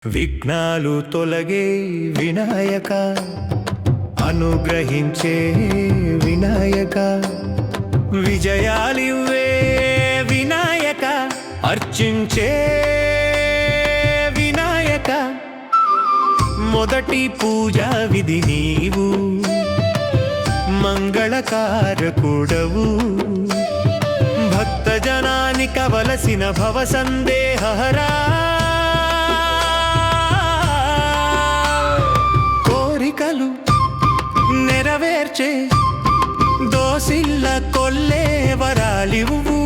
విఘ్నాలు తొలగే వినాయక, అనుగ్రహించే వినాయక, విజయాలివ్వే వినాయక, అర్చించే వినాయక. మొదటి పూజా విధి నీవు, మంగళకారకుడవు. భక్తజనానికి కవలసిన భవ సందేహహరా, కోరికలు నెరవేర్చే దోసిల్ల కొల్లే వరాలివ్వు.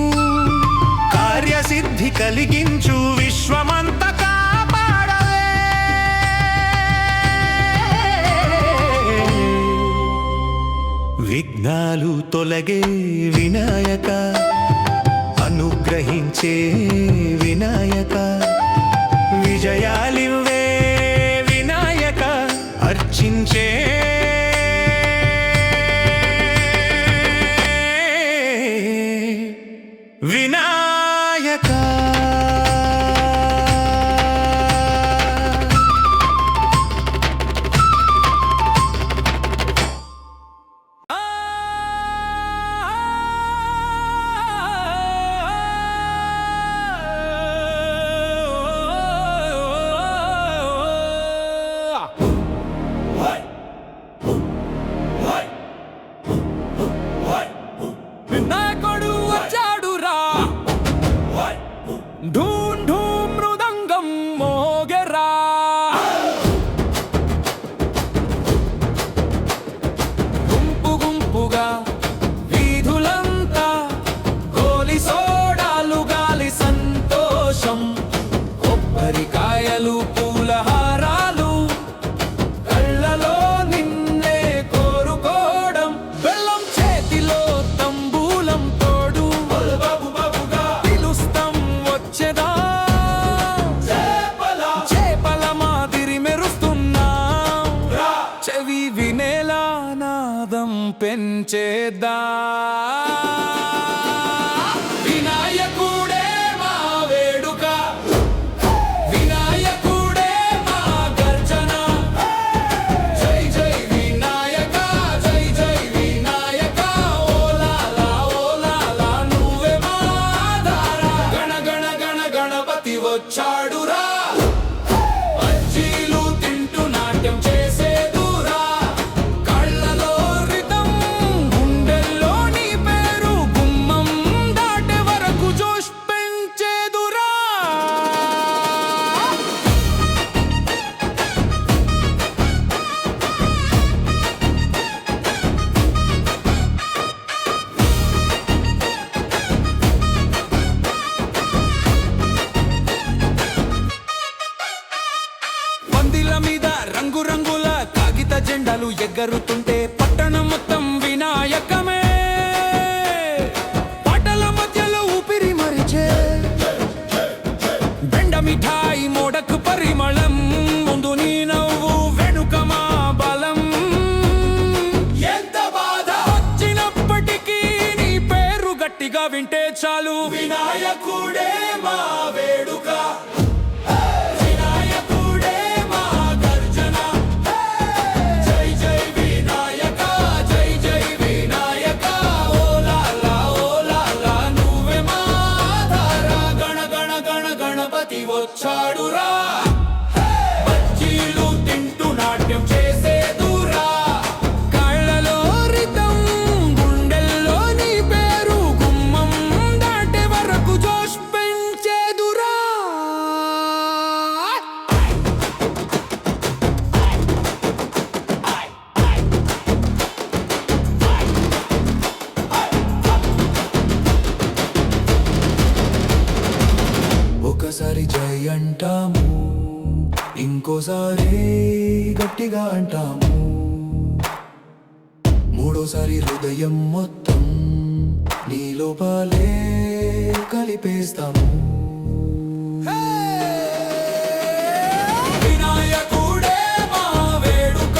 కార్యసిద్ధి కలిగించు విశ్వమంత కాపాడవే. విఘ్నాలు తొలగే వినాయక, అనుగ్రహించే వినాయక, విజయాలివ్వే వినాయక, అర్చించే వినాయక. వినాయకుడు వచ్చాడురా, ఢూం ఢూం మృదంగం మోగెరా. గుంపు గుంపుగా వీధులంతా గోలి సోడాలు గాలి సంతోషం. కొబ్బరికాయలు పూలహారాలు, కళ్ళలో నిన్నే కోరుకోవడం. బెల్లం చేతిలో తంబూలం తోడు, పిలుస్తాం వచ్చేదా. చేపల మాదిరి మెరుస్తున్నా, చెవి వినేలా నాదం పెంచేద్దా. వినాయకుడే మా వేడుక, వినాయకుడే మా గర్జన. జై జై వినాయక, జై జై వినాయక. ఓలాలా ఓలాలా నువ్వే మా ఆధార. గణ గణ గణ గణపతి వచ్చాడురా, అజ్జీలు తింటూ నాట్యం చేసేదురా. కళ్ళలో రితం, గుండెల్లో నీ పేరు, గుమ్మం దాటే వరకు జోష్ పెంచేదురా. పందిల మీద రంగురంగుల కాగిత జెండాలు ఎగరుతుంటే పట్టణం మొత్తం వినాయకమే. పాటల మధ్యలో ఊపిరి మరిచే బెండ మిఠాయి మోడకు పరిమళం. ముందు నీ నవ్వు, వెనుక మా బలం. ఎంత బాధ వచ్చినప్పటికీ నీ పేరు గట్టిగా వింటే చాలు. వినాయకుడే మా వేడుక, వినాయకుడే మా గర్జన. జై జై వినాయక, జై జై వినాయక. ఓలాలా ఓలాలా నువ్వే మా ఆధార. గణ గణ గణ గణపతి వచ్చాడురా, బజ్జీలు తింటూ నాట్యం చేసేదురా. కళ్ళలో రితం, గుండెల్లో నీ పేరు, గుమ్మం దాటే వరకు జోష్ పెంచేదురా. ఒకసారి జై అంటాము, ఇంకోసారి గట్టిగా అంటాము, మూడోసారి హృదయం మొత్తం నీ లోపాలే కలిపేస్తాము. వినాయకుడే మా వేడుక,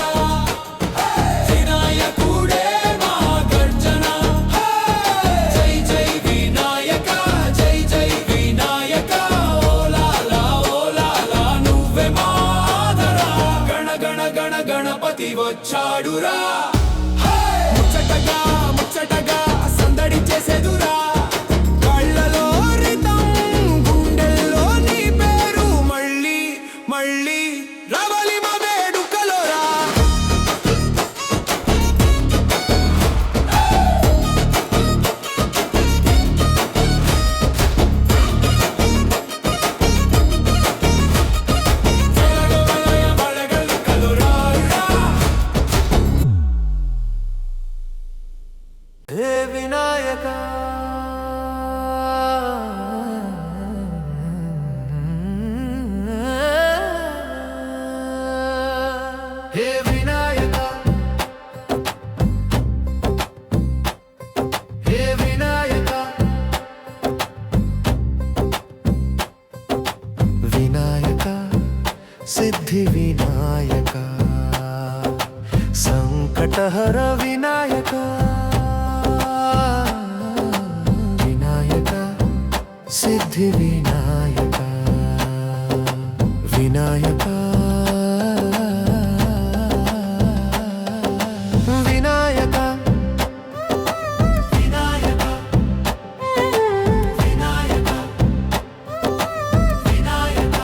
వినాయకుడే మా గర్జన. జై జై వినాయక, జై జై వినాయక. ఓలాలా ఓలాలా నువ్వే మా గణపతి వచ్చాడురా ముచ్చటగా ముచ్చటగా సందడి చేసేదురా కళ్ళలో రితం గుండెల్లో నీ పేరు మళ్ళీ మళ్ళీ రవలి మా వేడుకలోరా హే వినాయక హే వినాయక హే వినాయక వినాయక సిద్ధి వినాయక సంకటహర వినాయక సిద్ధి వినాయక వినాయక వినాయక వినాయక వినాయక వినాయక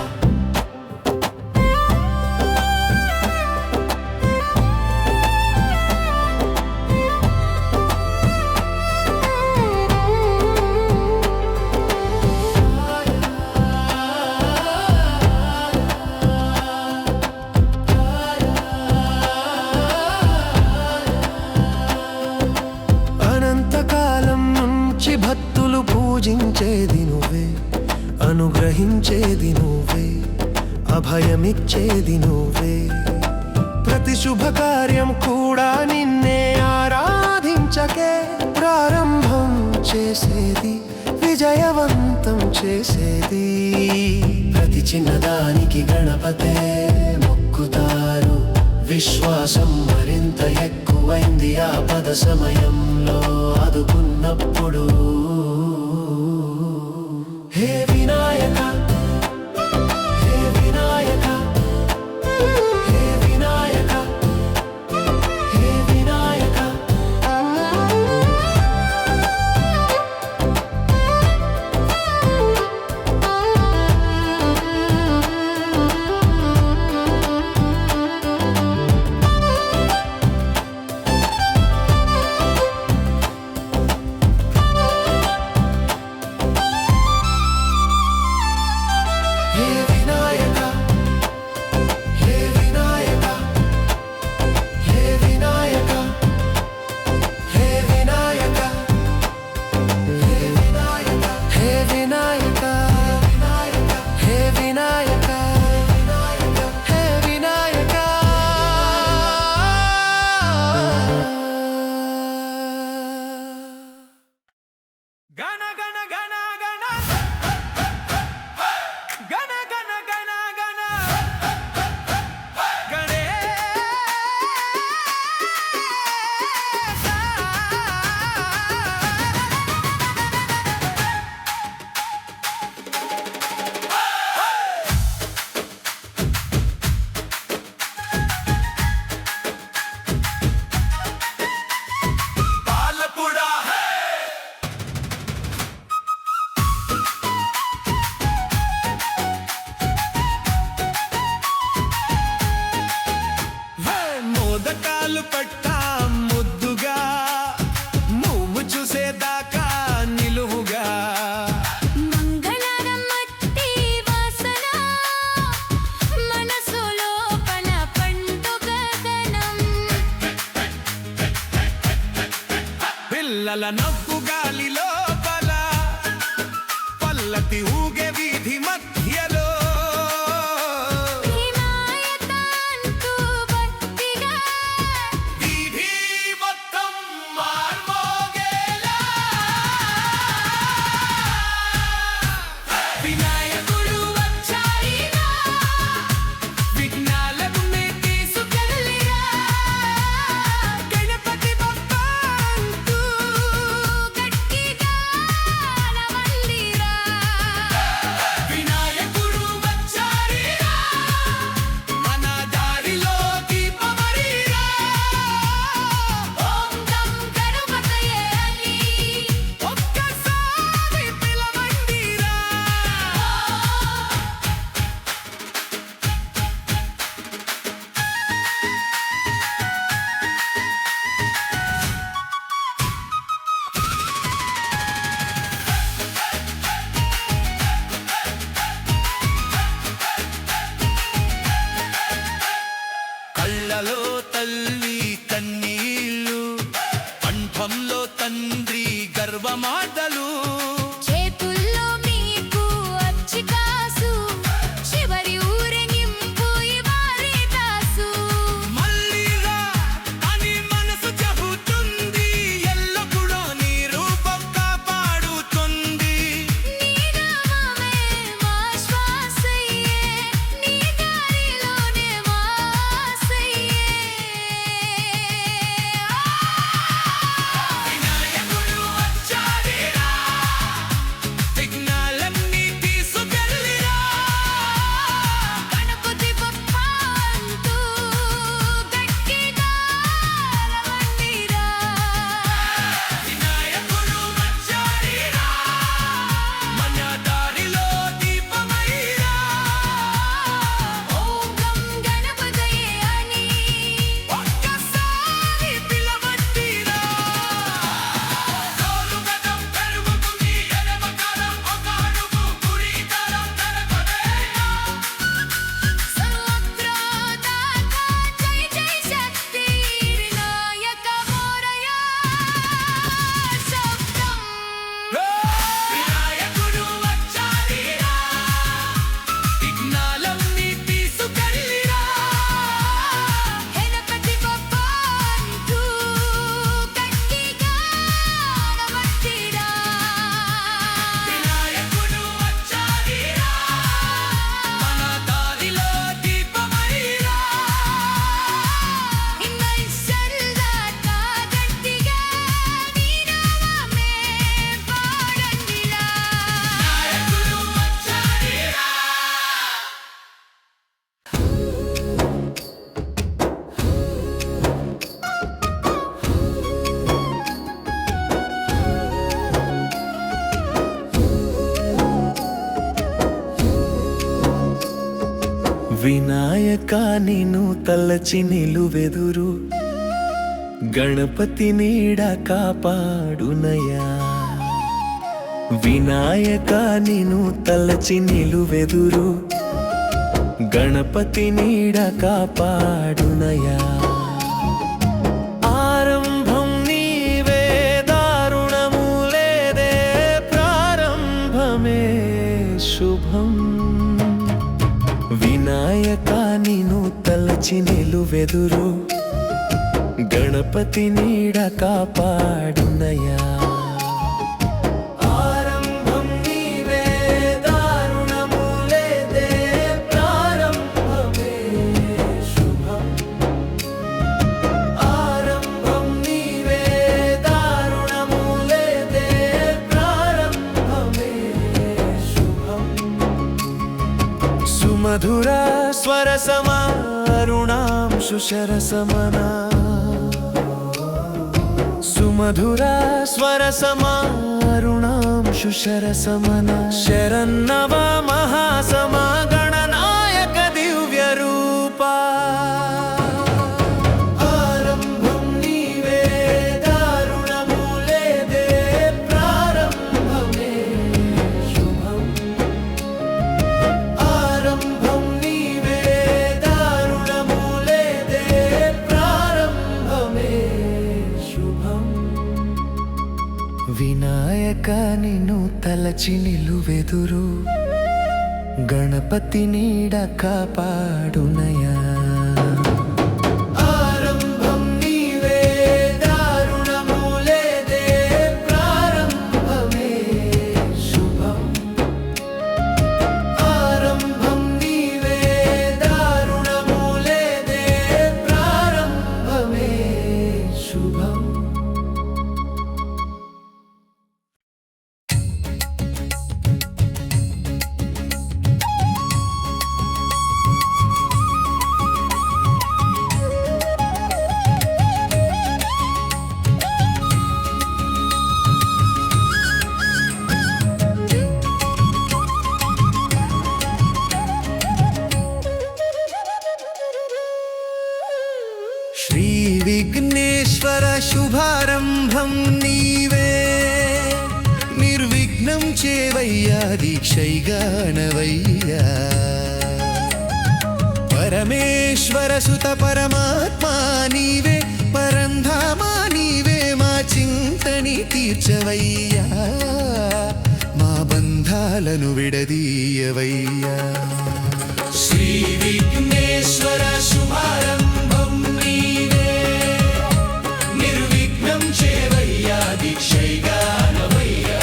అనంతకాలం నుంచి భక్తులు పూజించేది నువ్వే అనుగ్రహించేది నువ్వే అభయమిచ్చేది నువ్వే ప్రతి శుభకార్యం కూడా నిన్నే ఆరాధించకే ప్రారంభం చేసేది విజయవంతం చేసేది ప్రతి చిన్నదానికి గణపతే మొక్కుతారు విశ్వాసం మరింత ఎక్కువైంది ఆపద సమయంలో ఆదుకున్నప్పుడు హే వినాయక హే వినాయక హే వినాయక హే వినాయక మోదకాలు పెట్టా ముద్దుగా నువ్వు చూసేదాకా నిలువుగా మంగళారం మట్టి వాసన మనసులో పల పండుగ గణం పిల్లల నవ్వు గాలిలో పల పల్లకి ఊగే వీధి మధ్యలో వినాయక నిన్ను తలచి నిలువెదురు గణపతి నీడ కాపాడునయా వినాయక నిన్ను తలచి నిలువెదురు గణపతి నీడ కాపాడునయా ఆరంభం నీవే దారుణము లేదే ప్రారంభమే శుభం వినాయక నిన్ను తలచి నిలువెదురు గణపతి నీడ కాపాడునయా ఆరంభం నీవే దారుణము లేదే ప్రారంభమే శుభం ఆరంభం నీవే దారుణము లేదే ప్రారంభమే శుభం సుమధుర స్వర సమారుణాంశు శరసమనా సుమధుర స్వర సమారుణాంశు శరసమన శరన్నవ మహాసమా గణనాయక దివ్య రూపా ఆరంభం నీవే దారుణము లేదే ప్రారంభమే శుభం ఆరంభం నీవే దారుణము లేదే ప్రారంభమే శుభం వినాయక నిన్ను తలచి నిలువెదురు గణపతి నీడ కాపాడునయా ఆరంభం నీవే దారుణము లేదే ప్రారంభమే శుభం ఆరంభం నీవే దారుణము లేదే ప్రారంభమే శుభం శ్రీ విఘ్నేశ్వర శుభారంభం నీవే నిర్విఘ్నం చేవయ్యా దీక్షైగానవయ్యా పరమేశ్వర సుత పరమాత్మా నీవే పరంధామా నీవే మా చింతని తీర్చవయ్యా మా బంధాలను విడదీయవయ్యా శ్రీ విఘ్నేశ్వర శుభారంభం నీవే నిర్విఘ్నం చేవయ్యా దీక్షైగానవయ్యా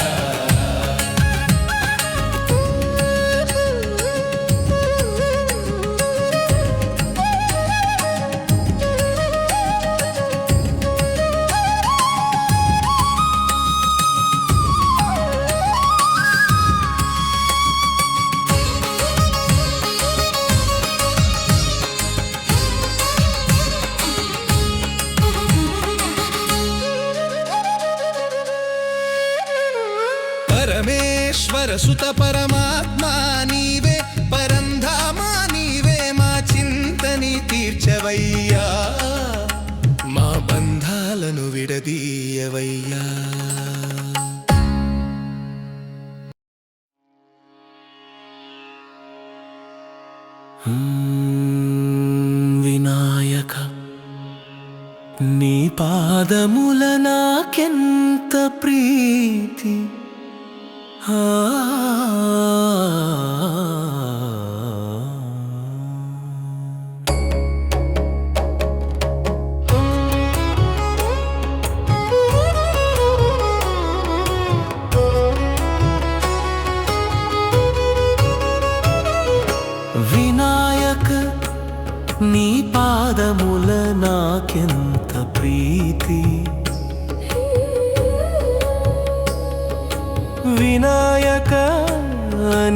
పరమేశ్వర సుత పరమాత్మా నీవే పరంధామా నీవే మా చింతని తీర్చవయ్యా మా బంధాలను విడదీయవయ్యా వినాయక నీ పాదముల నాకెంత ప్రీతి వినాయక నీ పాదముల నాకెంత ప్రీతి వినాయక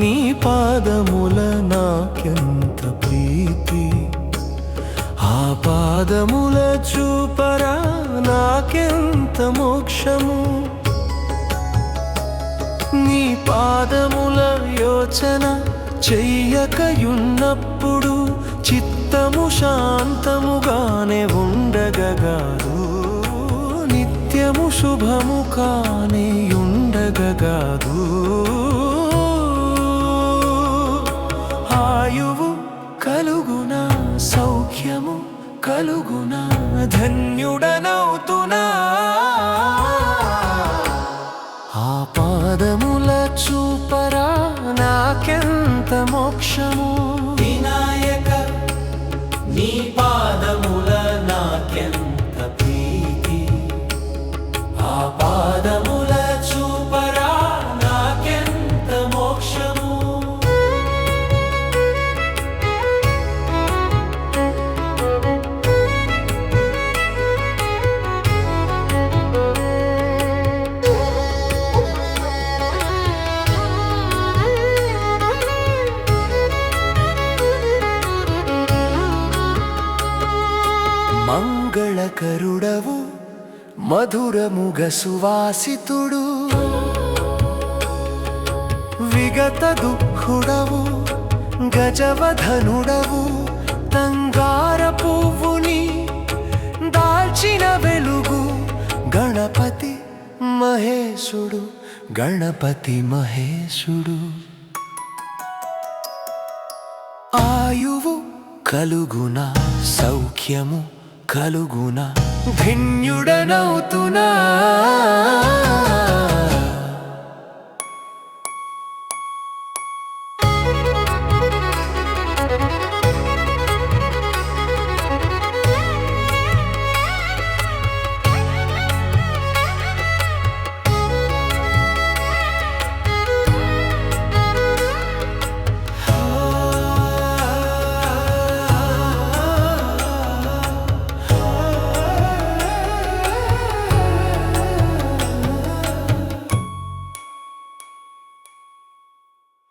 నీ పాదముల నాకెంత ప్రీతి ఆ పాదముల చూపరా నాకెంత మోక్షము నీ పాదముల యోచన చెయ్యకయున్నప్పుడు నిత్యము శాంతముగానే ఉండగగాదు, నిత్యము శుభము కానే ఉండగగాదు. ఆయువు కలుగునా, సౌఖ్యము కలుగునా, ధన్యుడనవుతున్నా. ఆ పాదముల చూపరా నాకెంత మోక్షము. వినాయక నీ పాదముల నాకెంత ప్రీతి. ఆ పాదముల చూపరా నాకెంత మోక్షము. మంగళకరుడవు మధురముగ సువాసితుడు, విగత దుఃఖుడవు గజవధనుడవు, తంగార పువ్వుని దాల్చిన వెలుగు, గణపతి మహేశుడు, గణపతి మహేశుడు. ఆయువు కలుగునా, సౌఖ్యము కలుగునా, ధన్యుడనవుతున్నా.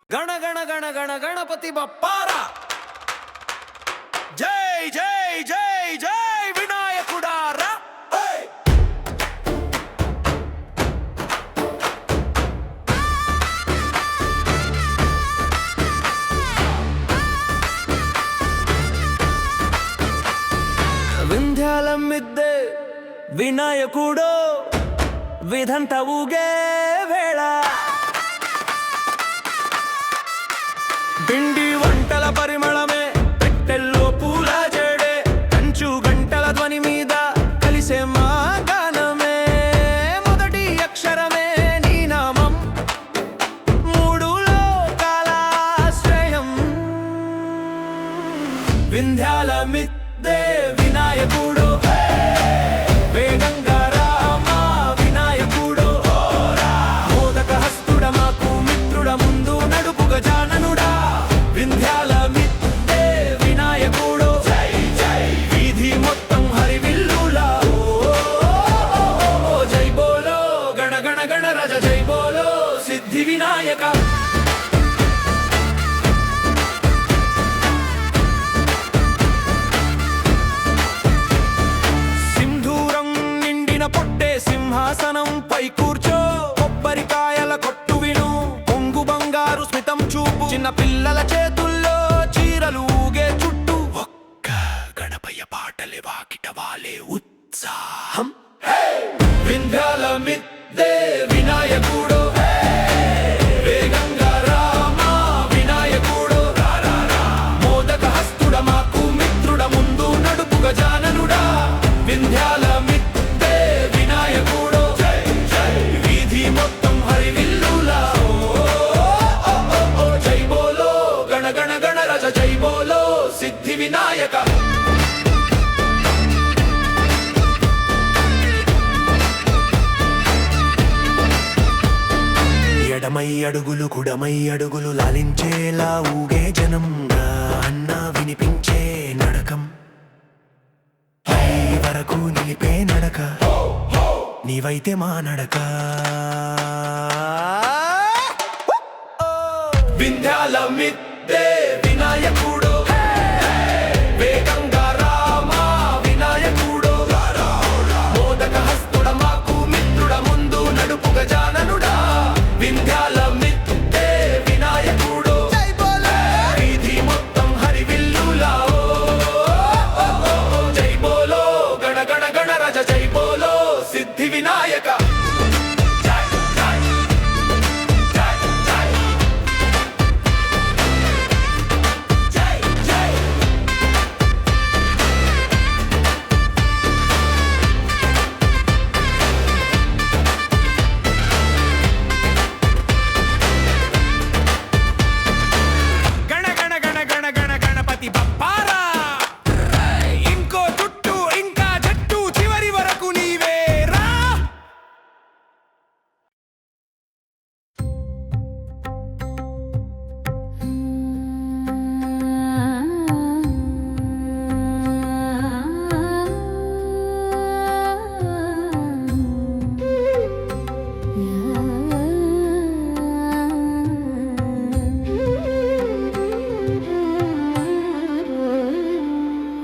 గణ గణ గణ గణ గణపతి బప్పారా. జై జై జై జై వినాయకుడారా. వింధ్యాల మిద్దే వినాయకుడో, విధంత ఊగే వేళ, పిండి వంటల పరిమళమే, పెట్టెల్లో పూల జడే, కంచు గంటల ధ్వని మీద కలిసే మా గానమే. మొదటి అక్షరమే నీ నామం, మూడు లోకాల శ్రేయం. వింధ్యాల మిద్దే వినాయకుడు, వేగంగా రామా వినాయకుడు, మోదక హస్తుడ మాకు మిత్రుడ, ముందు నడుపు గజాననుడా. వింధ్యాల మిద్దే వినాయకుడు, వీధి మొత్తం హరివిల్లులా. జై బోలో గణ గణ గణ రజ, జై బోలో సిద్ధి వినాయక. సింధూరం నిండిన పొట్టే సింహాసనం పై కూర్చో, కొబ్బరికాయల కొట్టు విను, పొంగు బంగారు స్మితం చూపు, చిన్న పిల్లల చేతుల్లో చీరలు ఊగే చుట్టూ. ఒక్క గణపయ్య పాటలే వాకిట వాలే ఉత్సాహం. వింధ్యాల మిద్దే వినాయకుడు, వేగంగా రామా వినాయకుడు, మోదక హస్తుడ మాకు మిత్రుడ, ముందు నడుపు గజాననుడా. వింధ్యాల మిద్దే వినాయకుడు, వీధి మొత్తం హరివిల్లులా. జై బోలో గణ గణ గణ రజ, జై బోలో సిద్ధి వినాయక. ఎడమై అడుగులు కుడమై అడుగులు లాలించేలా ఊగే జనంగా, అన్నా వినిపించే నడకం, పై వరకు నిలిపే నడక, నీవైతే మా నడక. వింధ్యాల మిద్దే వినాయకుడు, వేగంగా రామా వినాయకుడు, మోదక హస్తుడ మాకు మిత్రుడ, ముందు నడుపు గజాననుడా. వింధ్యాల మిద్దే వినాయకుడు, వీధి మొత్తం హరివిల్లులా.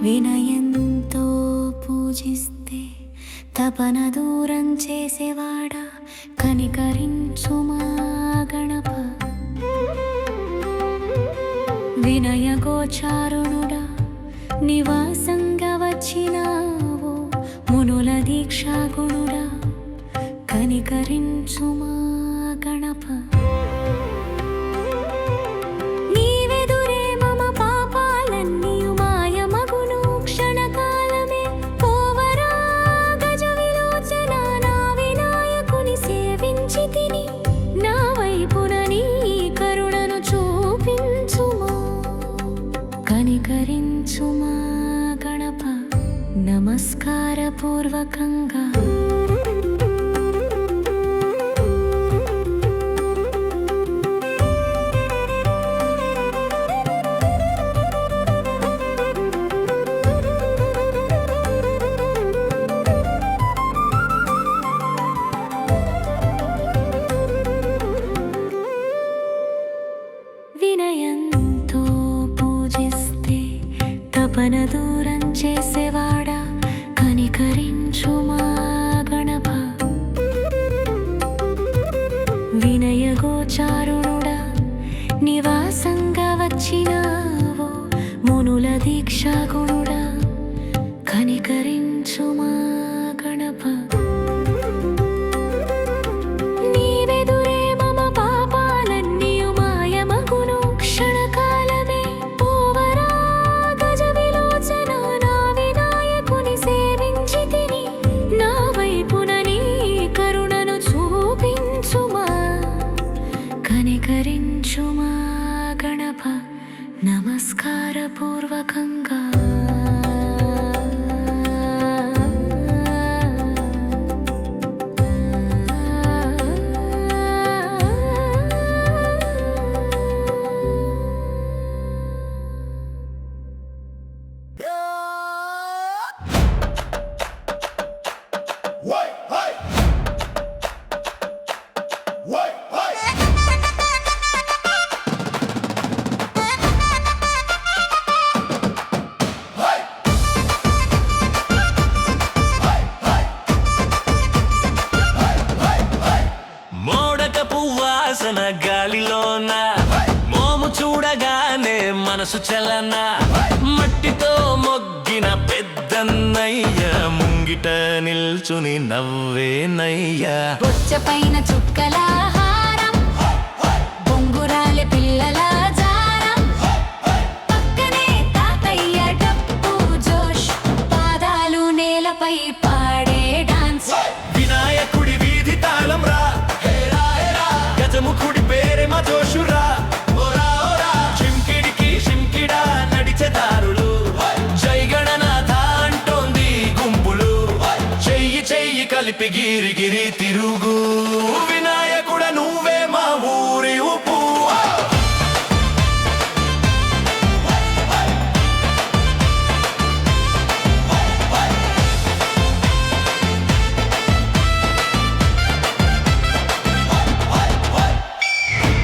వినయంతో పూజిస్తే తపన దూరం చేసేవాడా కనికరించుమా గణప వినయ గోచారుణుడా నివాసంగా వచ్చినావు మునుల దీక్షాగుణుడా కనికరించుమా గణప నీవెదురే మమ పాపాలన్నీయు మాయమగును క్షణకాలమే పోవరా గజ విలోచన నా వినాయకుని సేవించి తిని నా వైపున నీ కరుణను చూపించుమా కనికరించుమా గణప నమస్కార పూర్వకంగా వినయంతో పూజిస్తే తపన దూరం చేసేవాడా కనికరించుమా గణప వినయ గోచారుణుడా నివాసంగా వచ్చినావు మునుల దీక్షాగుణుడా కనికరించుమా గణప నీవెదురే మమ పాపాలన్నీయు మాయమగును క్షణకాలమే పోవరా గజ విలోచన నా వినాయకుని సేవించి తిని నా వైపున నీ కరుణను చూపించుమా కనికరించుమా గణప నమస్కార పూర్వకంగా Wait, hey! Wait, hey! Hey! మోడకపు వాసన గాలిలోన మోము చూడగానే మనసు చలన మట్టితో మొగ్గిన పెద్దన్నయ్య ముంగిట నిల్చుని నవ్వేనయ్య బొచ్చపైన చుక్కల హారం బొంగురాలి పిల్లల జారం పక్కనే తాతయ్య డప్పు జోష్ పాదాలు నేలపై పాడే డాన్స్ వినాయకుడి వీధి తాళం రా హేరా హేరా గజముఖుడి పేరే మా జోషురా ఓరా ఓరా చిమ్కిడికి షిమ్కిడా నడిచే దారులు జై గణనాథ అంటోంది గుంపులు చెయ్యి చెయ్యి కలిపి గిరి గిరి తిరుగు వినాయకుడ నువ్వే మా ఊరి ఉప్పు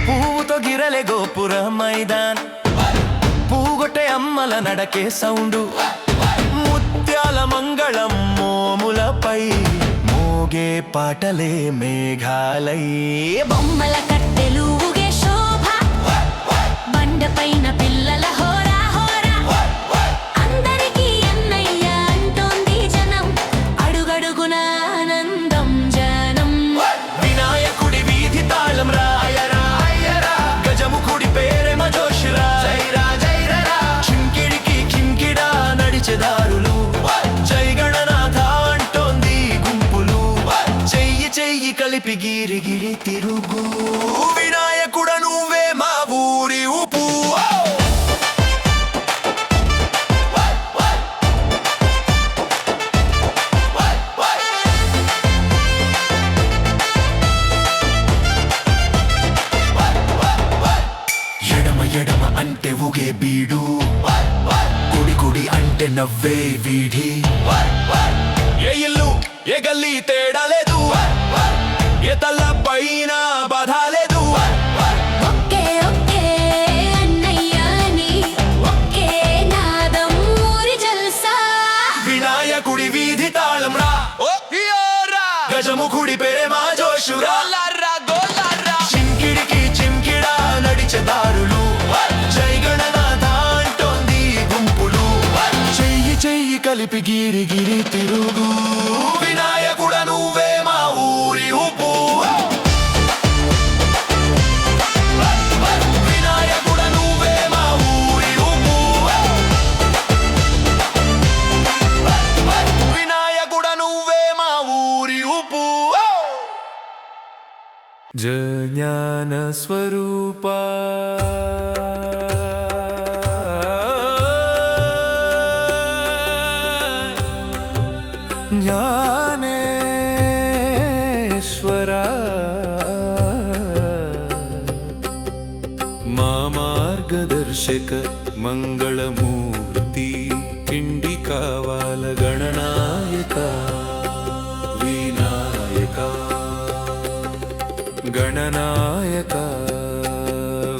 పువ్వుతో గిరలే గోపుర మైదాన్ పూగొట్టే అమ్మల నడకే సౌండు ముత్యాల మంగళం మోములపై మోగే పాటలే మేఘాలై బొమ్మల కట్టెలు ఊగే శోభ బండపైన పిల్లల హోరా హోరా అందరికీ అన్నయ్య అంటోంది జనం అడుగడుగున ఆనందం జనం వినాయకుడి వీధి తాళం రాయరా గజముఖుడి పేరే మా జోషురా జైరా జైరరా చింకిడికి కింకిడా నడిచే దారులు జై గణనాథ అంటోంది గుంపులు చెయ్యి చెయ్యి కలిపి గిరి గిరి తిరుగు వినాయకుడ నువ్వే మా ఊరి ఉప్పు ఎడమ ఎడమ అంటే ఊగే బీడు కుడి కుడి అంటే నవ్వే వీధి ఏ ఇల్లు ఏ గల్లీ తేడా లేదు ఏ తల్ల పైన బాధ లేదు ఒకే ఒకే అన్నయ్య అని ఒకే నాదం ఊరి జల్సా జోషురా చింకిడికి చింకిడా నడిచే దారులు జై గణనాథ అంటోంది గుంపులు చెయ్యి చెయ్యి కలిపి గిరి గిరి తిరుగు వినాయకుడ నువ్వే మా ఊరి ఊపు వినాయకుడ నువ్వే మా ఊరి ఊపు వినాయకుడ నువ్వే మా ఊరి ఊపు జ్ఞాన స్వరూప జ్ఞానేశ్వర మా మార్గదర్శక మంగళమూర్తి కిండి కావాల గణనాయక వినాయక గణనాయక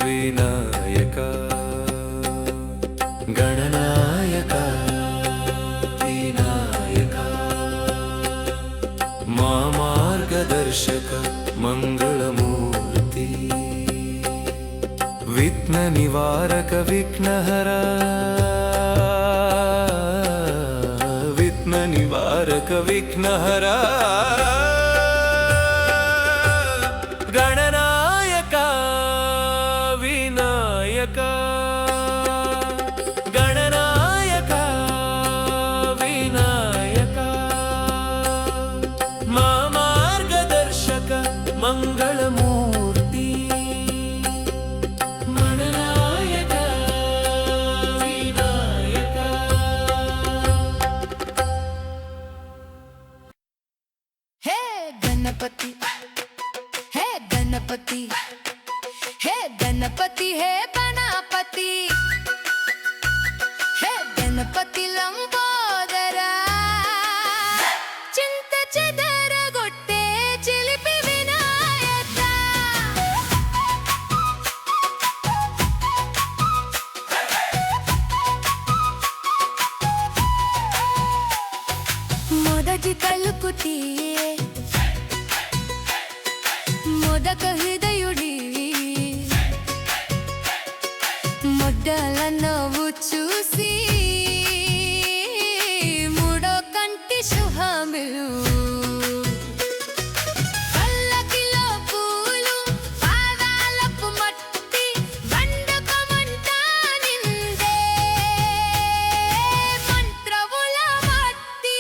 వినాయక గణనాయక వినాయక మా మార్గదర్శక మంగళమూర్తి విఘ్న నివారక విఘ్నహర విఘ్న నివారక విఘ్నహర గణనాయక వినాయక గణనాయక వినాయక మా మార్గదర్శక మంగళమూర్తి గణనాయక వినాయక హే గణపతి హే గణపతి హే గణపతి హే గణపతి హే గణపతి లంబోదరా చింత చెదరగొట్టే చిలిపి వినాయక మొదటి తలుపు తీయే మొదక హృదయుడి మొడ్డల నవ్వు చూసి మూడో కంటి శుభమిలు పల్లకిలో పూలు పాదాలపు మట్టి బండకమంతా నిందే మంత్రముల మట్టి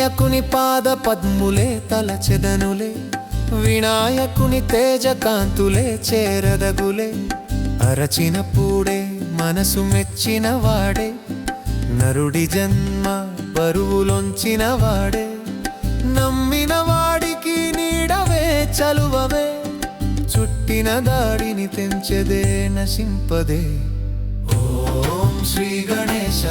వినాయకుని పాద పద్ములే తలచెదనులే వినాయకుని తేజకాంతులే చేరదగులే అరచిన పూడే మనసు మెచ్చిన వాడే నరుడి జన్మ బరువులొంచిన వాడే నమ్మిన వాడికి నీడవే చలువవే చుట్టిన దాడిని తెంచెదే నశింపదే ఓం శ్రీ గణేశ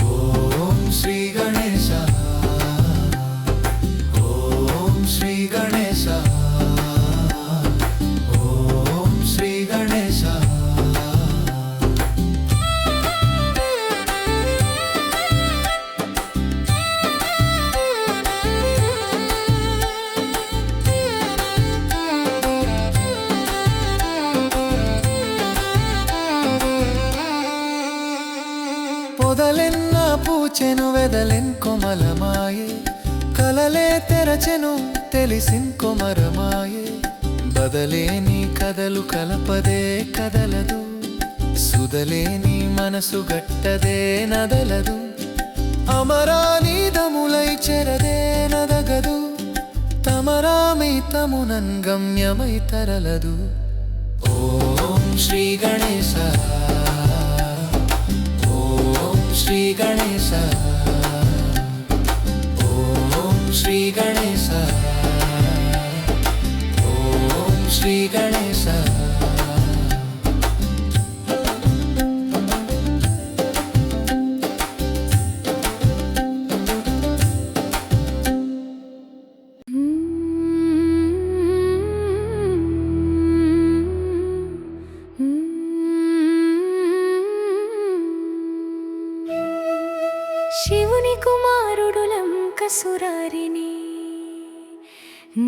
ఓం శ్రీ గణేశ ఓం శ్రీ గణేశ ఓం శ్రీ గణేశ పొదలెన్న పూచెను వెదలెన్ కొమలమాయే కలలే తెరచెను తెలిసిన్ కొమరమాయే బదలేని కదలు కలపదే కదలదు సుదలేని మనసు గట్టదే నదలదు అమరానీదములై చెరదే నదగదు తమరామితమునన్ గమ్యమై తరలదు ఓం శ్రీ గణేశ శ్రీ గణేశ ఓం శ్రీ గణేశ ఓం శ్రీ గణేశ శివుని కుమారుడు లంకసురారిని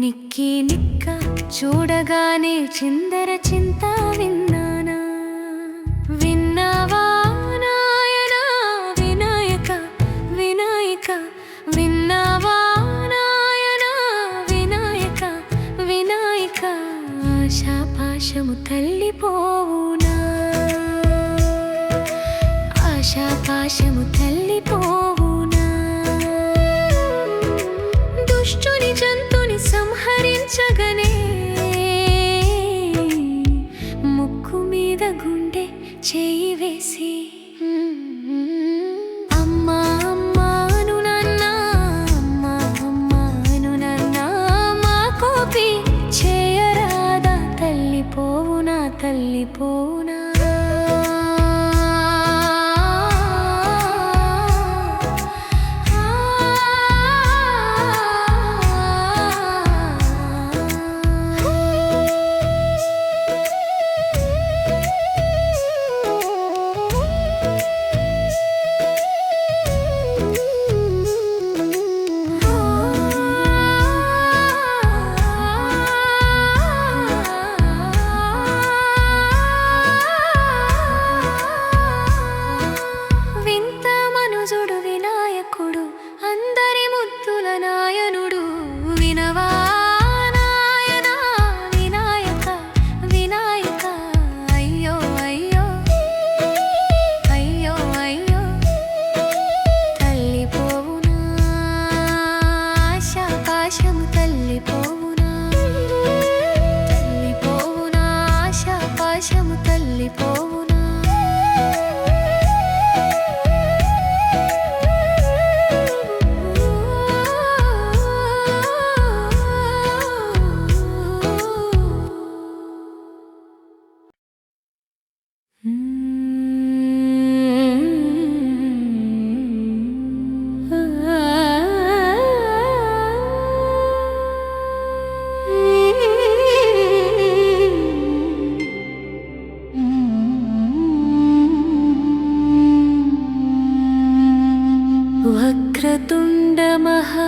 నిక్కి నిక్క చూడగానే చిందర చింత విన్నానా విన్నావా నాయనా వినాయక వినాయక విన్నావా నాయనా వినాయక వినాయక ఆశాపాశము తల్లిపోవునా ఆశాపాశము తల్లిపోవునా దుష్టుని జంతుని సంహరించగనే ముక్కు మీద గుండె చేయి వేసి అమ్మా అమ్మాను నాన్న అమ్మా అమ్మాను నాన్న మా కోపి చేయరాదా తల్లిపోవునా తల్లిపోవునా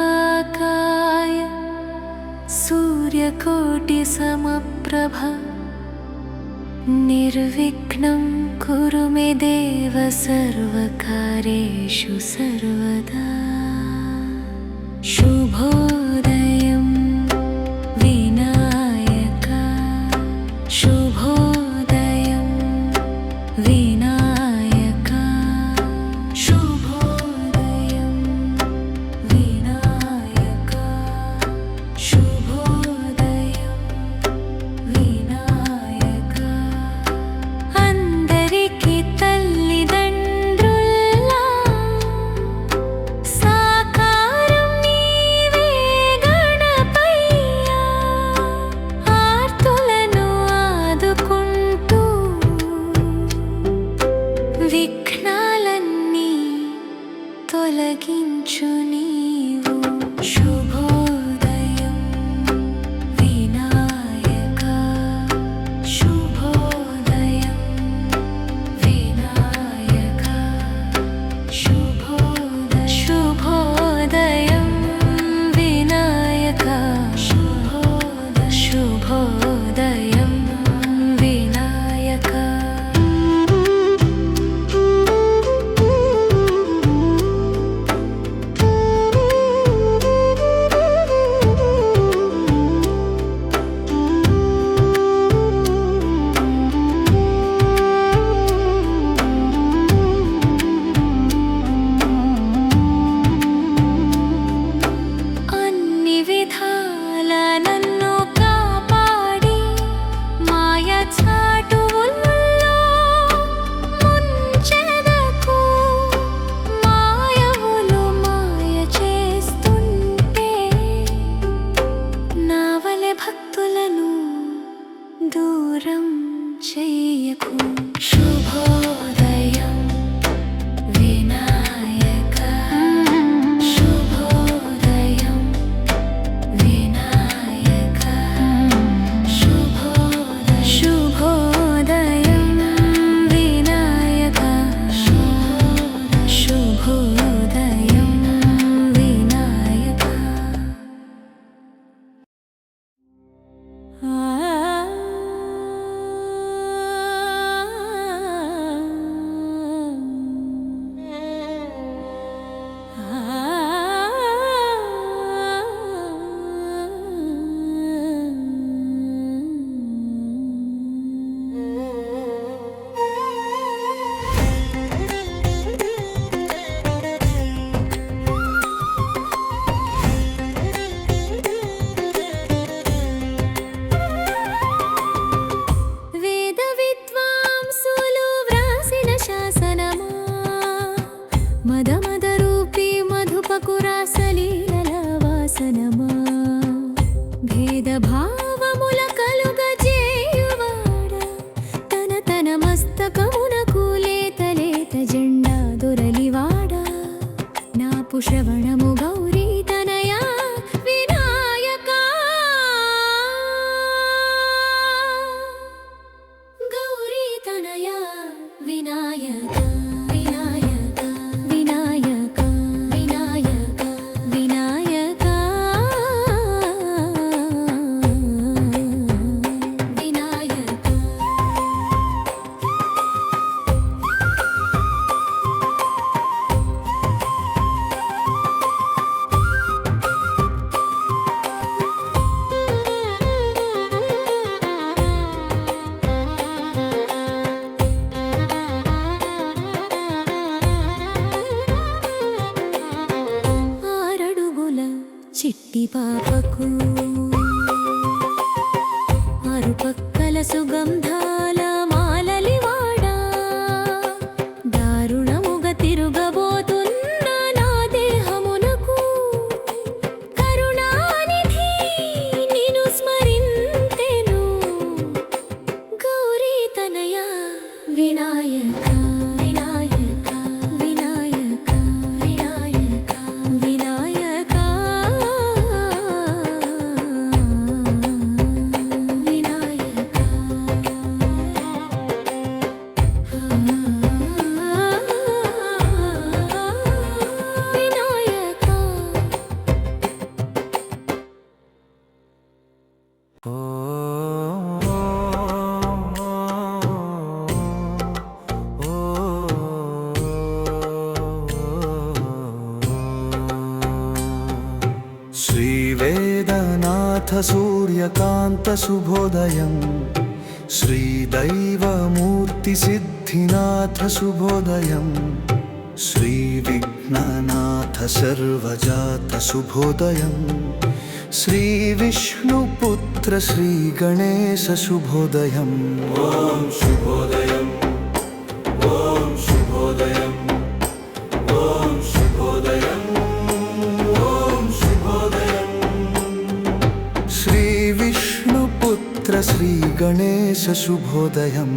वक्रतुण्डमहाकाय सूर्यकोटिसमप्रभ निर्विघ्नं कुरु मे देव सर्वकार्येषु सर्वदा शुभोदयं विनायक शुभोदयं विनायक शुभोदयं దూరం చెయ్యకు. శుభోదయం వినాయక, శుభోదయం వినాయక, శుభోదయం వినాయక, శుభోదయం వినాయక. వేద విద్వాంసులు వ్రాసిన శాసనమా, మదమద రూపీ మధుపకురాసలీలల వాసనమా, భేద భావముల కలుగజేయువాడ, తన తన మస్తకమునకు లేత లేత జెండా దొరలివాడ, నాపు శ్రవణము గౌరీ తనయా వినాయకా. గౌరీ తనయా వినాయక, వినాయక, వినాయక, వినాయక, వినాయక, వినాయక. ఆరడుగుల చిట్టి పాపకు అరుపక్కల సుగంధాల మాలలివాడా, దారుణముగ తిరుగబోతున్న నా దేహమునకు కరుణానిధి నిను స్మరింతెను. గౌరీ తనయా వినాయక, వినాయక, వినాయక, వినాయక, వినాయక, వినాయక. వినాయక. శ్రీవేదనాథ సూర్యకాంత శుభోదయం, శ్రీదైవమూర్తి సిద్ధినాథ శుభోదయం, శ్రీవిఘ్ననాథ సర్వజాత శుభోదయం, శ్రీవిష్ణుపుత్ర శ్రీగణేశ శుభోదయం. ఓం శుభోదయం, ఓం శుభోదయం, ఓం శుభోదయం, ఓం శుభోదయం. శ్రీవిష్ణుపుత్ర శ్రీగణేశ శుభోదయం.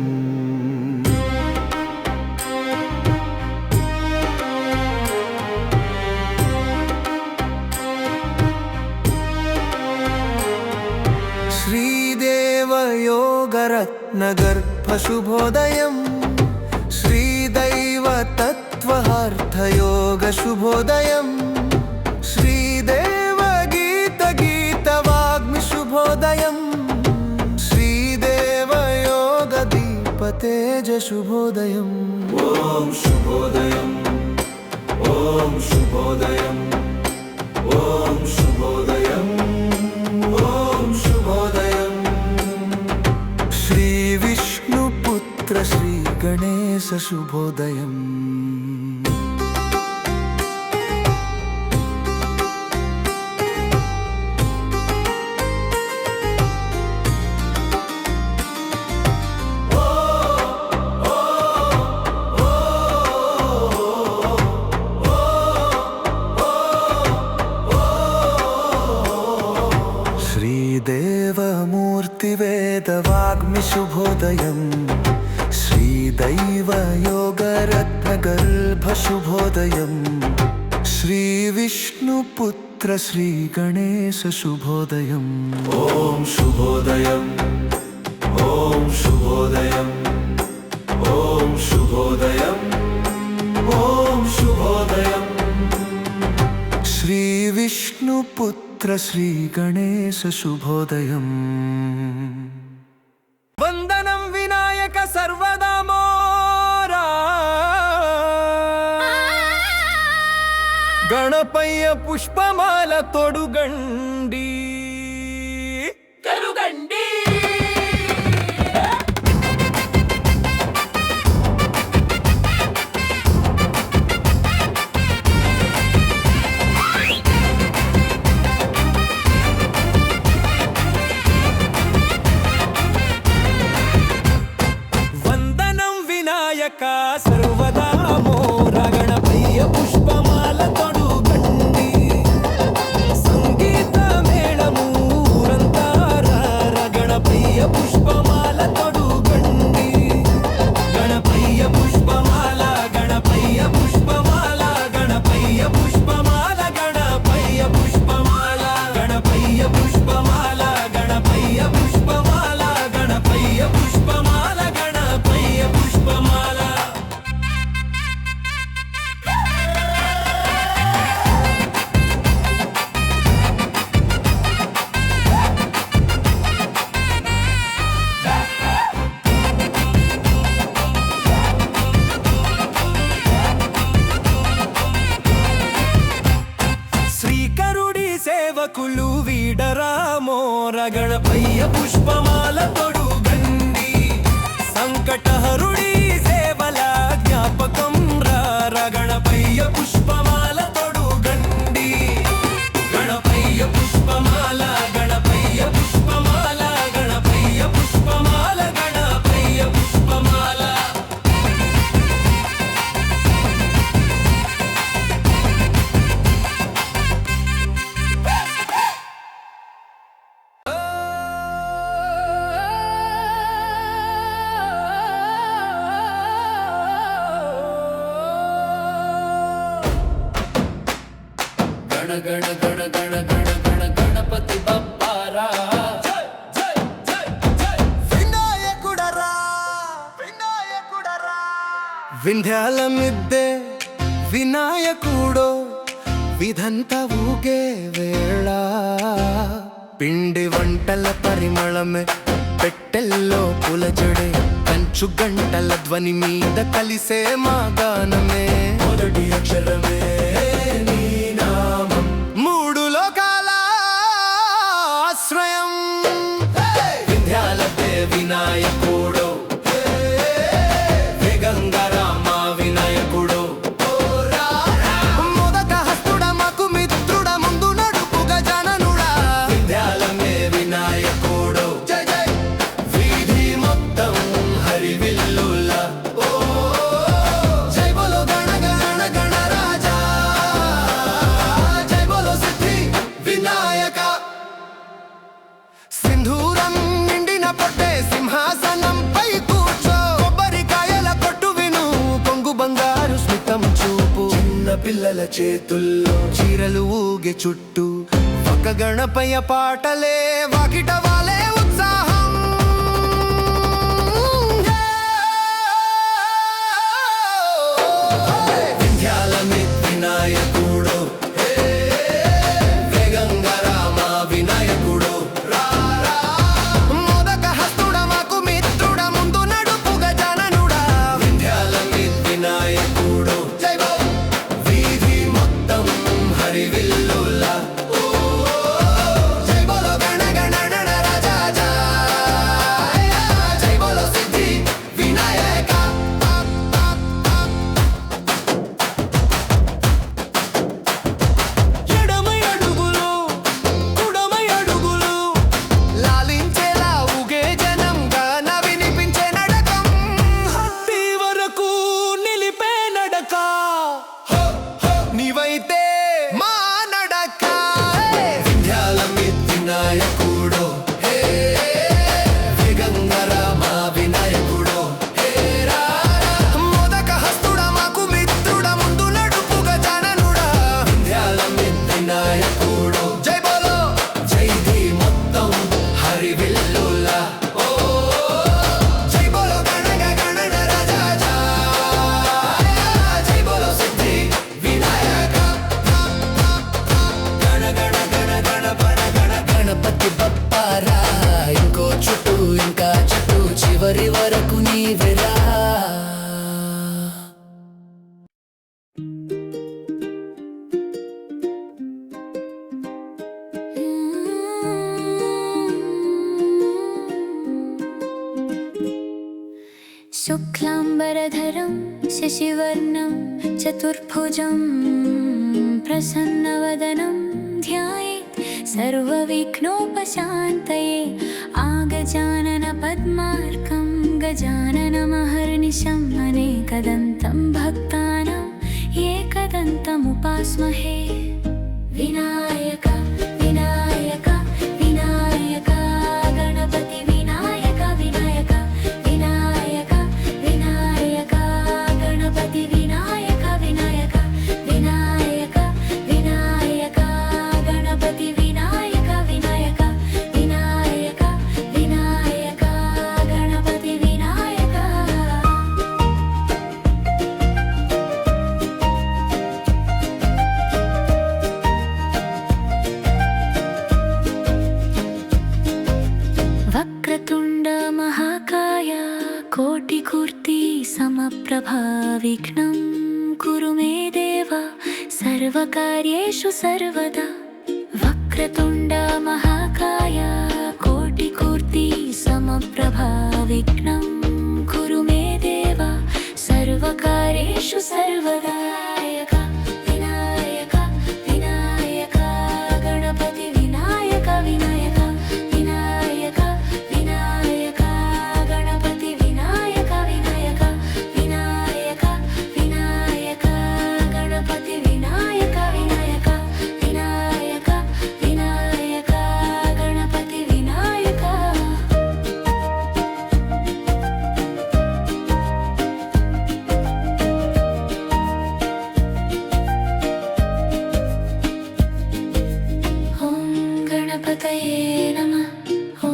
శ్రీదేవయోగరత్నగర్భ శుభోదయం, శ్రీదైవతత్వహార్థయోగ శుభోదయం, శ్రీదేవగీతగీతవాగ్మి శుభోదయం, శ్రీదేవయోగదీపతేజ శుభోదయం. ఓం శుభోదయం, ఓం శుభోదయం, ఓం శుభోదయం, ఓం శుభోదయం. శ్రీవిష్ణుపుత్ర శ్రీగణేశ శుభోదయం. शक्तिवेदवाग्मिशुभोदयम् श्रीदैवयोगरत्नगर्भशुभोदयम् श्रीविष्णुपुत्र श्रीगणेशशुभोदयम् ॐ शुभोदयम् ॐ शुभोदयम् ॐ शुभोदयम् ॐ शुभोदयम् श्रीविष्णुपुत्र श्रीगणेशशुभोदयम् వందనం వినాయక సర్వదా మోరా గణపయ్య పుష్పమాల తొడుగండి సర్వదా మోర గణపయ్య పుష్పమాల తొడుగండి సంగీత మేళము ఊరంతా గణపయ్య పుష్పమాల తొడుగండి గణపయ్య పుష్పమాల గణపయ్య పుష్పమాల గణపయ్య పుష్పమాల గణపయ్య పుష్పమాల గణపయ్య పుష్పమాల గణపయ్య పుష్పమాల గణపయ్య పుష్పమాల గణపయ్య పుష్పమాల శ్రీకరుడి సేవకులు వీడరా మోర గణపయ్య పుష్పమాల తొడుగండి సంకటహరుడి సేవల జ్ఞాపకం రార గణపయ్య పుష్పమాల తొడుగండి గణపయ్య పుష్పమాల గణపయ్య పుష్పమాల గణపయ్య పుష్పమాల గణపయ్య పుష్పమాల గణ గణ గణ గణ గణ గణ గణపతి బప్పారా వినాయకుడరా వినాయకుడరా వింధ్యాల మిద్దె వినాయకుడో విధంత ఊగే వేళ పిండి వంటల పరిమళమే పెట్టెల్లో పులజడే కంచు గంటల ధ్వని మీద కలిసే మా గానమే మొదటి అక్షరమే నీ నామం మూడు లోకాల ఆశ్రయం వింధ్యాల వినాయకుడో వేగంగరామ వినాయకుడో మొదట హస్తుడ మాకు మిత్రుడ ముందు నడుపు గజాననుడా వింధ్యాల వినాయకుడో జై జై వీధి మొత్తం హరివిల్లుల జై బోలో గణ గణ గణ రాజా జై బోలో సిద్ధి వినాయక సింధూరం నిండిన పొట్టే సింహాసనంపై కూర్చో కొబ్బరికాయల కొట్టు విను కొంగు బంగారు స్మితం చూపు చిన్న పిల్లల చేతుల్లో చీరలు ఊగే చుట్టూ ఒక గణపయ్య పాటలే వాకిట వాలే ఉత్సాహం వింధ్యాల వినాయకుడో వేగంగరామ వినాయకుడో మొదక హస్తుడ మాకు మిత్రుడ ముందు నడుపు గజాననుడా వింధ్యాల వినాయకుడో జై బో వీధి మొత్తం హరివిల్లుల జై బోలో గణ గణ గణ రాజా జై బోలో సిద్ధి వినాయక ఎడమై అడుగులు కుడమై అడుగులు లాలించేలా ఊగే జనం గాన వినిపించే నడకం హత్తి వరకు నిలిపే నడక నీవైతే మా నడక వింధ్యాల వినాయకుడో शुक्लाम्बरधरं शशिवर्णं चतुर्भुजं प्रसन्नवदनं ध्यायेत् सर्वविघ्नोपशान्तये आगजाननपद्मार्कं गजाननमहर्निशम् अनेकदन्तं भक्तानां एकदन्तमुपास्महे विनायक विनायक विनायक गणपति विनायक विनायक विनायक विनायक गणपति विनायक विनायक विनायक विनायक गणपति विनायक विनायक विनायक विनायक गणपति विनायक वक्रतुण्ड महाकाय कोटिकूर्ति समप्रभा विघ्नं कुरु मे देव सर्वकार्येषु सर्वदा वक्रतुण्ड महाकाय कोटिकूर्ति समप्रभा विघ्नं कुरु मे देव सर्वकार्येषु सर्वदा विनायक विनायक गणपति विनायक विनायक विनायक विनायक गणपति विनायक विनायक विनायक विनायक गणपति विनायक विनायक विनायक विनायक गणपति विनायक ॐ गणपतये नमः ॐ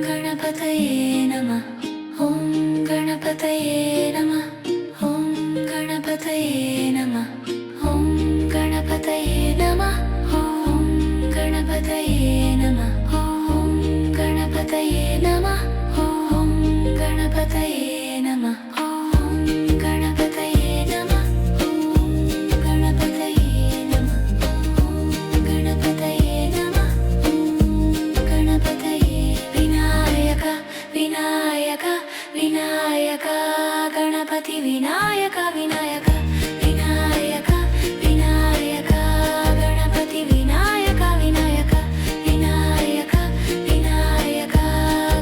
गणपतये नमः ॐ गणपतये नमः ॐ गणपतये नमः ॐ गणपतये नमः ॐ गणपतये नमः ॐ गणपतये नमः ॐ गणपतये नमः ॐ गणपतये नमः ॐ गणपतये नमः गणपतये नमः गणपतये विनायक विनायक विनायक गणपति विनायक विनायक विनायक विनायक गणपति विनायक विनायक विनायक विनायक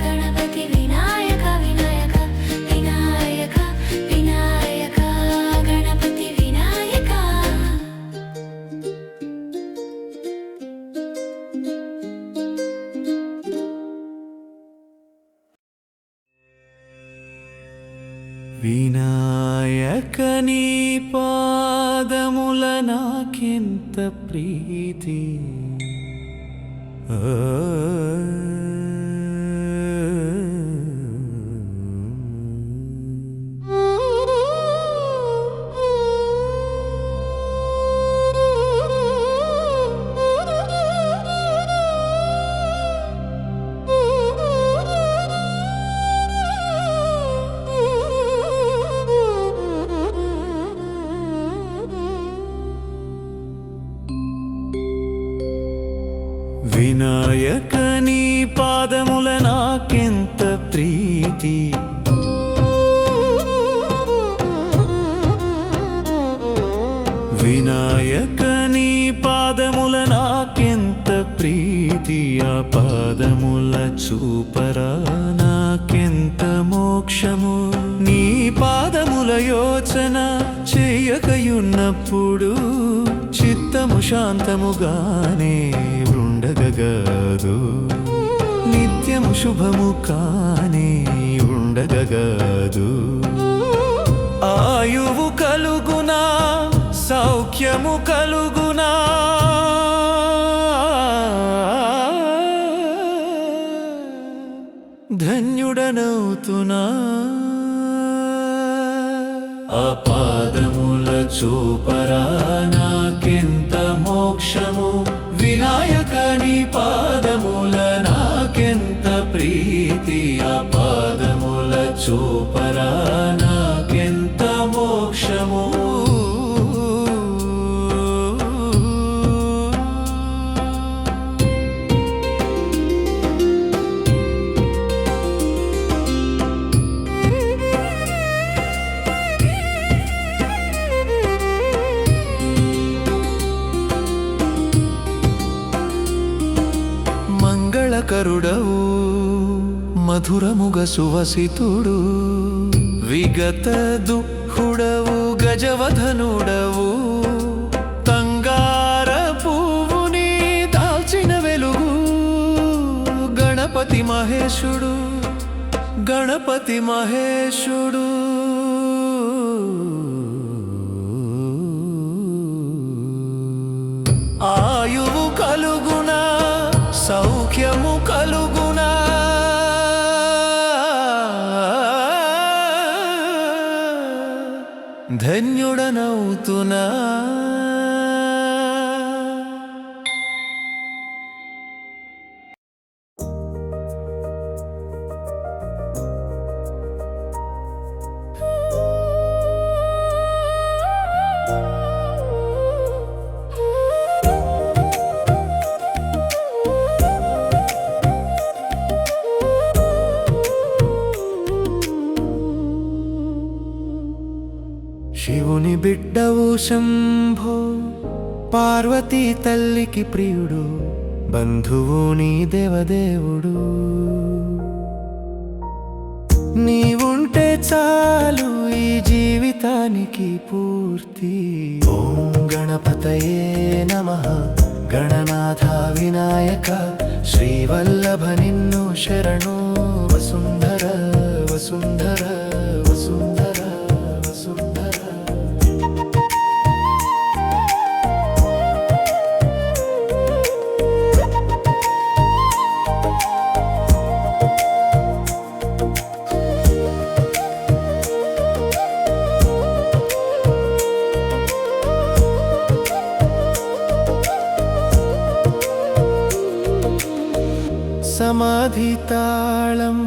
गणपति विनायक विनायक विनायक विनायक गणपति विनायक వినాయక నీ పాదముల నాకెంత ప్రీతి వినాయక నీ పాదముల నాకెంత ప్రీతి వినాయక నీ పాదముల నాకెంత ప్రీతి ఆ పాదముల చూపరా నాకెంత మోక్షము నీ పాదముల యోచన చేయకయున్నప్పుడు చిత్తము శాంతముగానే ఉండగగదు నిత్యము శుభము కానే ఉండగగదు ఆయువు కలుగునా సౌఖ్యము కలుగునా ధన్యుడనవుతునా ఆ పాదముల చూపరా నాకెంత మోక్షము వినాయక నీ పాదముల నాకెంత ప్రీతి ఆ పాదముల చూపరా నాకెంత మోక్షము మంగళకరుడవు మధురముగ సువసితుడు విగత దుఃఖుడవు గజవదనుడవు తంగార పువ్వుని దాల్చిన వెలుగు గణపతి మహేశుడు గణపతి మహేశుడు ఆయువు కలుగునా సౌఖ్యము కలుగునా ధన్యుడనవుతున్నా శివుని బిడ్డవు శంభో పార్వతీ తల్లికి ప్రియుడు బంధువు నీ దేవదేవుడు నీవుంటే చాలు ఈ జీవితానికి పూర్తి ఓం గణపతయే నమః గణనాథ వినాయక శ్రీవల్లభ నిన్ను శరణు వసుంధర వసుంధర వసుంధర వసుంధర సమాధి తాళం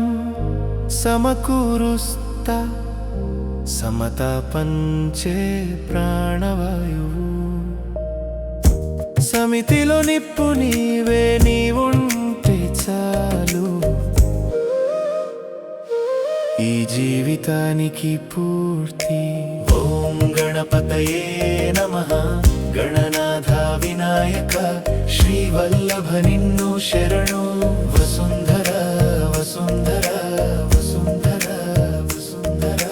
సమకూరుస్తా సమత పంచే ప్రాణవాయువు సమితిలో నిప్పు నీవే నీవుంటే చాలు ఈ జీవితానికి పూర్తి ఓం గణపతయే నమః గణనాథ వినాయక శ్రీవల్లభ నిన్ను శరణు వసుంధర వసుంధర వసుంధర వసుంధర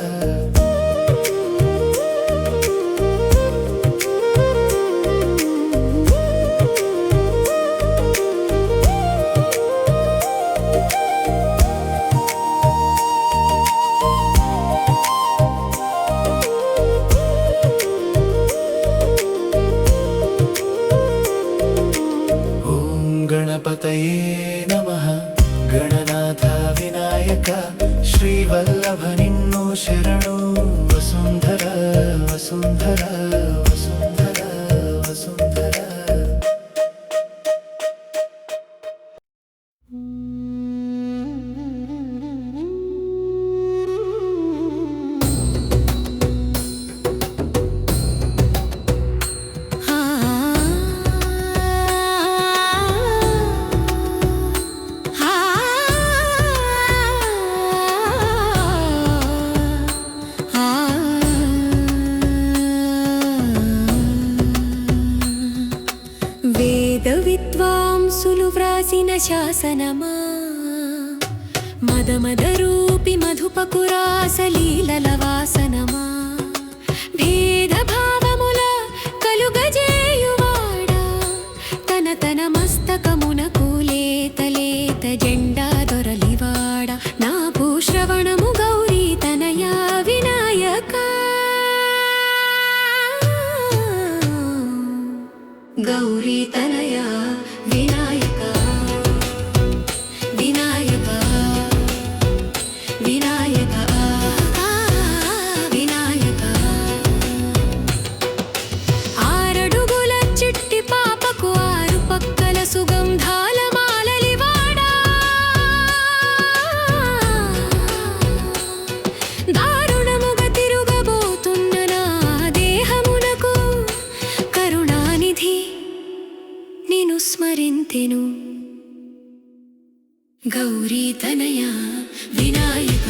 గణపతయే నమః గణనాథ వినాయక శ్రీవల్లభ నిన్ను శరణు వసుంధర వసుంధర వసుంధర వసుంధర విద్వాంసులు వ్రాసిన శాసనమా మదమదరూపి మధుపకురాసలీలల వాసనమా భేదభావముల కలుగజేయువాడా తన తన మస్తకమునకు లేత లేత జెండా దొరలివాడా నా భూశ్రవణము గౌరీ తనయా వినాయక గౌరీ తనయా వినాయక వినాయక వినాయక వినాయక ఆరడుగుల చిట్టి పాపకు ఆరు పక్కల సుగంధాల మాలలివాడా దారుణముగ తిరుగబోతున్న నా దేహమునకు కరుణానిధి నిను స్మరింతెను గౌరీ తనయా వినాయక